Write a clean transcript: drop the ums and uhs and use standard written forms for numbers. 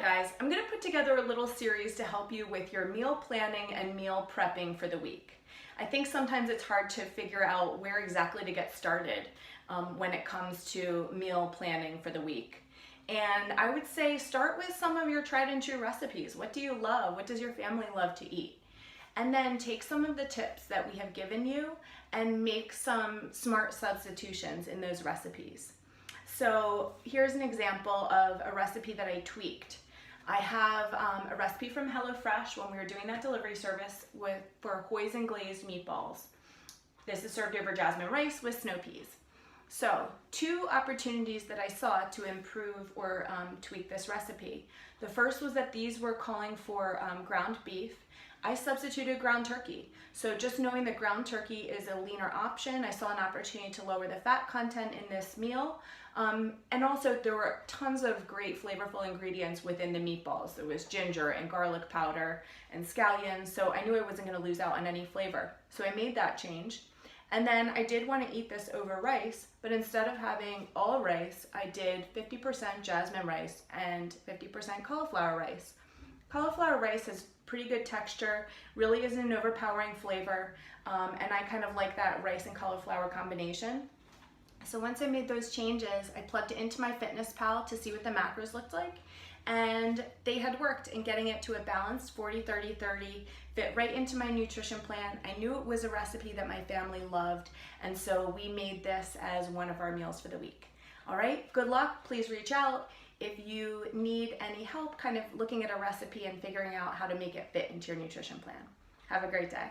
guys, I'm going to put together a little series to help you with your meal planning and meal prepping for the week. I think sometimes it's hard to figure out where exactly to get started when it comes to meal planning for the week. And I would say start with some of your tried and true recipes. What do you love? What does your family love to eat? And then take some of the tips that we have given you and make some smart substitutions in those recipes. So here's an example of a recipe that I tweaked. I have a recipe from HelloFresh when we were doing that delivery service for hoisin glazed meatballs. This is served over jasmine rice with snow peas. So 2 opportunities that I saw to improve or tweak this recipe. The first was that these were calling for ground beef. I substituted ground turkey. So just knowing that ground turkey is a leaner option, I saw an opportunity to lower the fat content in this meal. And also there were tons of great flavorful ingredients within the meatballs. There was ginger and garlic powder and scallions, so I knew I wasn't gonna lose out on any flavor. So I made that change. And then I did want to eat this over rice, but instead of having all rice, I did 50% jasmine rice and 50% cauliflower rice. Cauliflower rice has pretty good texture, really isn't an overpowering flavor, and I kind of like that rice and cauliflower combination. So once I made those changes, I plugged it into my FitnessPal to see what the macros looked like, and they had worked in getting it to a balanced 40-30-30, fit right into my nutrition plan. I knew it was a recipe that my family loved, and so we made this as one of our meals for the week. All right, good luck, please reach out if you need any help kind of looking at a recipe and figuring out how to make it fit into your nutrition plan. Have a great day.